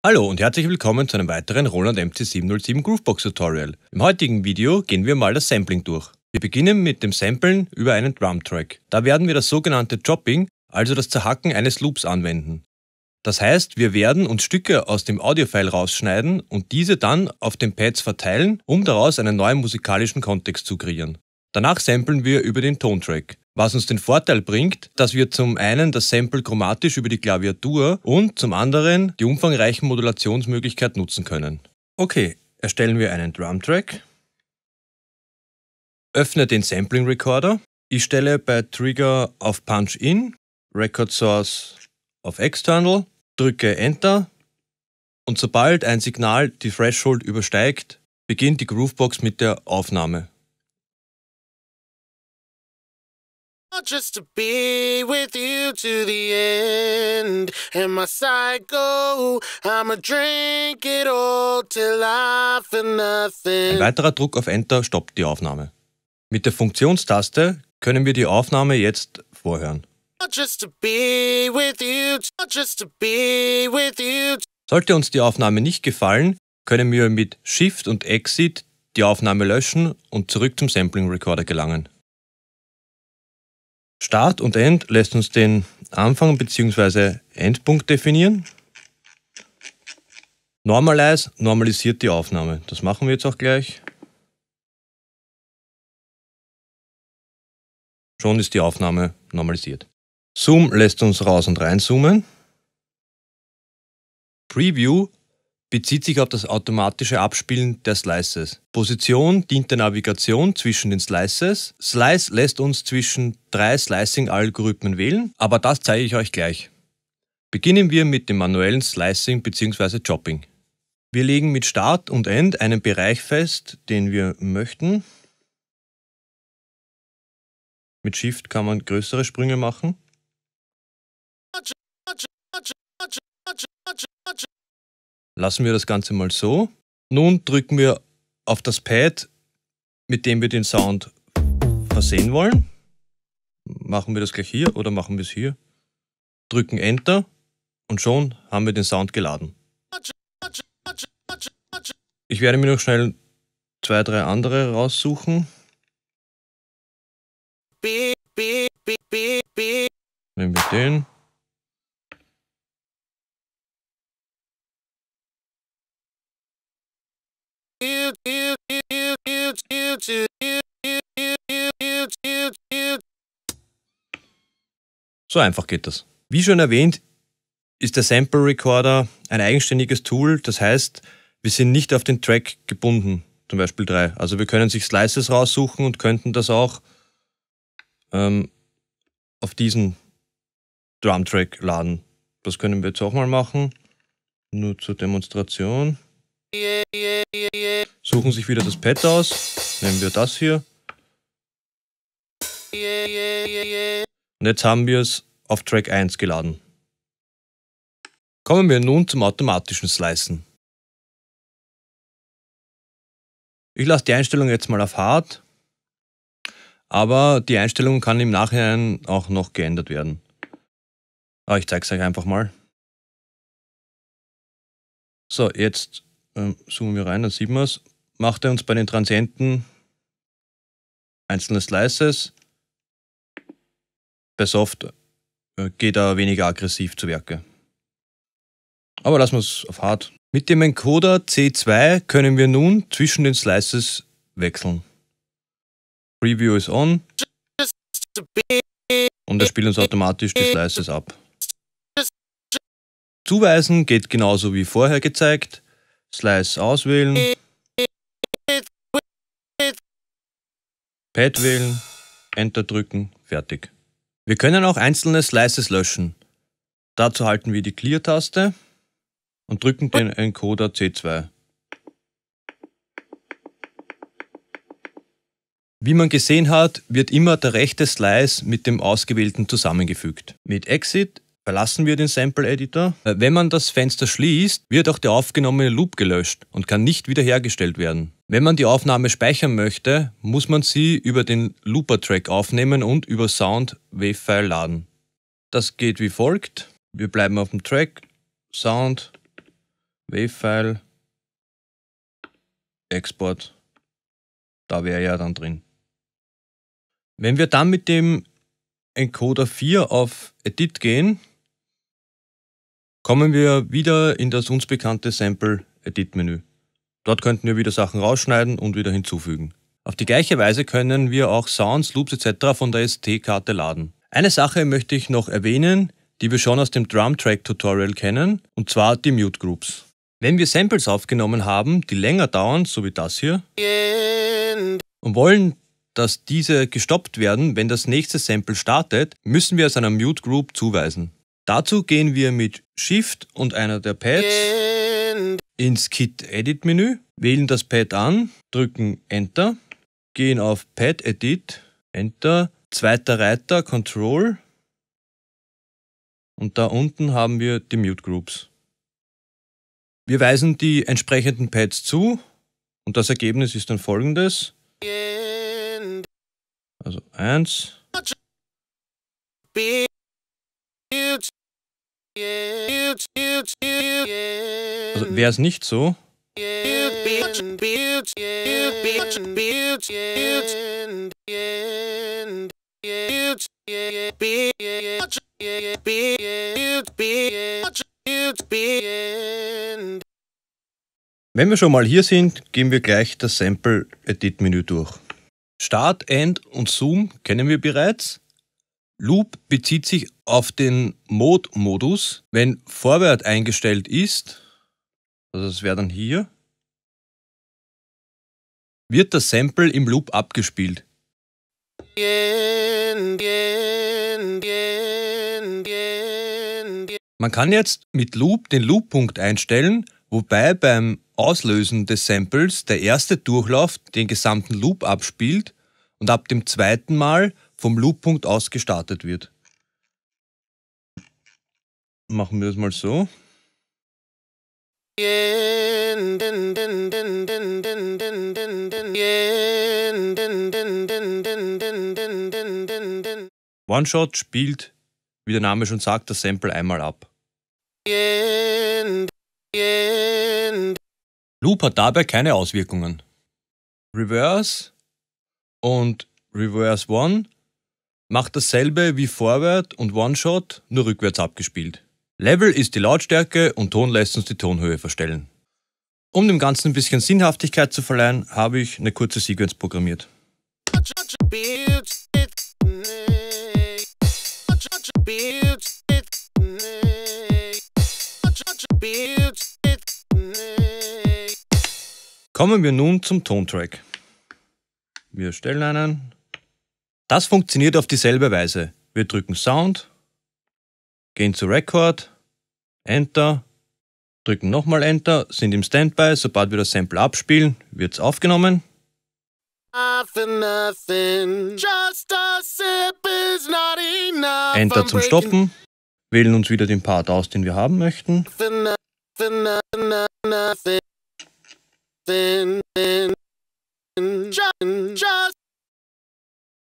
Hallo und herzlich willkommen zu einem weiteren Roland MC707 Groovebox Tutorial. Im heutigen Video gehen wir mal das Sampling durch. Wir beginnen mit dem Samplen über einen Drumtrack. Da werden wir das sogenannte Chopping, also das Zerhacken eines Loops anwenden. Das heißt, wir werden uns Stücke aus dem Audiofile rausschneiden und diese dann auf den Pads verteilen, um daraus einen neuen musikalischen Kontext zu kreieren. Danach samplen wir über den Tontrack, was uns den Vorteil bringt, dass wir zum einen das Sample chromatisch über die Klaviatur und zum anderen die umfangreichen Modulationsmöglichkeiten nutzen können. Okay, erstellen wir einen Drumtrack, öffne den Sampling Recorder, ich stelle bei Trigger auf Punch In, Record Source auf External, drücke Enter und sobald ein Signal die Threshold übersteigt, beginnt die Groovebox mit der Aufnahme. Just to be with you to the end, and my psycho, I'ma drink it all till I feel nothing. Ein weiterer Druck auf Enter stoppt die Aufnahme. Mit der Funktionstaste können wir die Aufnahme jetzt vorhören. Just to be with you, just to be with you. Sollte uns die Aufnahme nicht gefallen, können wir mit Shift und Exit die Aufnahme löschen und zurück zum Sampling Recorder gelangen. Start und End lässt uns den Anfang bzw. Endpunkt definieren. Normalize normalisiert die Aufnahme. Das machen wir jetzt auch gleich. Schon ist die Aufnahme normalisiert. Zoom lässt uns raus und reinzoomen. Preview bezieht sich auf das automatische Abspielen der Slices. Position dient der Navigation zwischen den Slices. Slice lässt uns zwischen 3 Slicing-Algorithmen wählen, aber das zeige ich euch gleich. Beginnen wir mit dem manuellen Slicing bzw. Chopping. Wir legen mit Start und End einen Bereich fest, den wir möchten. Mit Shift kann man größere Sprünge machen. Lassen wir das Ganze mal so. Nun drücken wir auf das Pad, mit dem wir den Sound versehen wollen. Machen wir das gleich hier oder machen wir es hier. Drücken Enter und schon haben wir den Sound geladen. Ich werde mir noch schnell 2, 3 andere raussuchen. Nehmen wir den. So einfach geht das. Wie schon erwähnt, ist der Sample Recorder ein eigenständiges Tool, das heißt, wir sind nicht auf den Track gebunden, zum Beispiel 3. Also wir können sich Slices raussuchen und könnten das auch auf diesen Drumtrack laden. Das können wir jetzt auch mal machen, nur zur Demonstration. Suchen sich wieder das Pad aus, nehmen wir das hier. Und jetzt haben wir es auf Track 1 geladen. Kommen wir nun zum automatischen Slicen. Ich lasse die Einstellung jetzt mal auf Hard, aber die Einstellung kann im Nachhinein auch noch geändert werden. Aber ich zeige es euch einfach mal. So, jetzt zoomen wir rein, dann sieht man es. Macht er uns bei den Transienten einzelne Slices. Bei Soft geht er weniger aggressiv zu Werke. Aber lassen wir es auf Hard. Mit dem Encoder C2 können wir nun zwischen den Slices wechseln. Preview ist on und er spielt uns automatisch die Slices ab. Zuweisen geht genauso wie vorher gezeigt. Slice auswählen, Pad wählen, Enter drücken, fertig. Wir können auch einzelne Slices löschen. Dazu halten wir die Clear-Taste und drücken den Encoder C2. Wie man gesehen hat, wird immer der rechte Slice mit dem ausgewählten zusammengefügt. Mit Exit verlassen wir den Sample Editor. Wenn man das Fenster schließt, wird auch der aufgenommene Loop gelöscht und kann nicht wiederhergestellt werden. Wenn man die Aufnahme speichern möchte, muss man sie über den Looper-Track aufnehmen und über Sound Wave-File laden. Das geht wie folgt. Wir bleiben auf dem Track, Sound, Wave-File, Export, da wäre ja dann drin. Wenn wir dann mit dem Encoder 4 auf Edit gehen, kommen wir wieder in das uns bekannte Sample-Edit-Menü. Dort könnten wir wieder Sachen rausschneiden und wieder hinzufügen. Auf die gleiche Weise können wir auch Sounds, Loops etc. von der SD-Karte laden. Eine Sache möchte ich noch erwähnen, die wir schon aus dem Drum-Track-Tutorial kennen, und zwar die Mute Groups. Wenn wir Samples aufgenommen haben, die länger dauern, so wie das hier, und wollen, dass diese gestoppt werden, wenn das nächste Sample startet, müssen wir es einer Mute Group zuweisen. Dazu gehen wir mit Shift und einer der Pads ins Kit-Edit-Menü, wählen das Pad an, drücken Enter, gehen auf Pad Edit, Enter, zweiter Reiter, Control und da unten haben wir die Mute Groups. Wir weisen die entsprechenden Pads zu und das Ergebnis ist dann folgendes. Also 1. Also wäre es nicht so, wenn wir schon mal hier sind, gehen wir gleich das Sample-Edit-Menü durch. Start, End und Zoom kennen wir bereits. Loop bezieht sich auf den Mode-Modus, wenn Forward eingestellt ist, also das wäre dann hier, wird das Sample im Loop abgespielt. Man kann jetzt mit Loop den Loop-Punkt einstellen, wobei beim Auslösen des Samples der erste Durchlauf den gesamten Loop abspielt und ab dem zweiten Mal vom Loop-Punkt aus gestartet wird. Machen wir das mal so. One-Shot spielt, wie der Name schon sagt, das Sample einmal ab. Loop hat dabei keine Auswirkungen. Reverse und Reverse One macht dasselbe wie Forward und One-Shot, nur rückwärts abgespielt. Level ist die Lautstärke und Ton lässt uns die Tonhöhe verstellen. Um dem Ganzen ein bisschen Sinnhaftigkeit zu verleihen, habe ich eine kurze Sequenz programmiert. Kommen wir nun zum Tontrack. Wir erstellen einen. Das funktioniert auf dieselbe Weise. Wir drücken Sound, gehen zu Record, Enter, drücken nochmal Enter, sind im Standby. Sobald wir das Sample abspielen, wird es aufgenommen. Enter zum Stoppen, wählen uns wieder den Part aus, den wir haben möchten.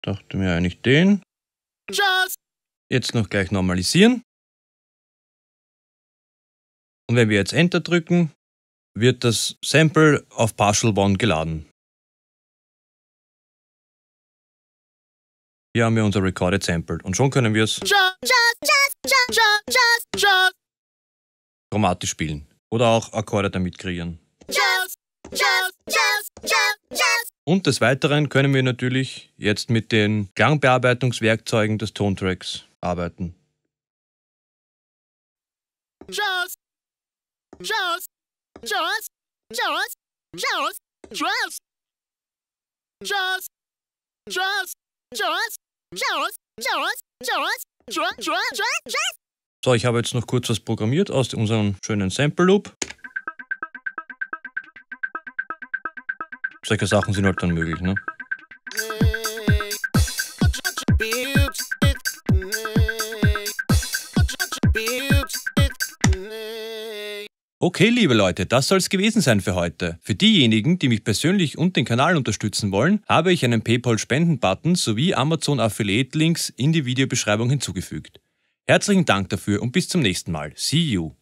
Dachte mir eigentlich den. Jetzt noch gleich normalisieren. Und wenn wir jetzt Enter drücken, wird das Sample auf Partial One geladen. Hier haben wir unser Recorded Sample und schon können wir es chromatisch spielen oder auch Akkorde damit kreieren. Und des Weiteren können wir natürlich jetzt mit den Klangbearbeitungswerkzeugen des Tontracks arbeiten. So, ich habe jetzt noch kurz was programmiert aus unserem schönen Sample Loop. Solche Sachen sind halt dann möglich, ne? Okay, liebe Leute, das soll es gewesen sein für heute. Für diejenigen, die mich persönlich und den Kanal unterstützen wollen, habe ich einen PayPal-Spenden-Button sowie Amazon-Affiliate-Links in die Videobeschreibung hinzugefügt. Herzlichen Dank dafür und bis zum nächsten Mal. See you!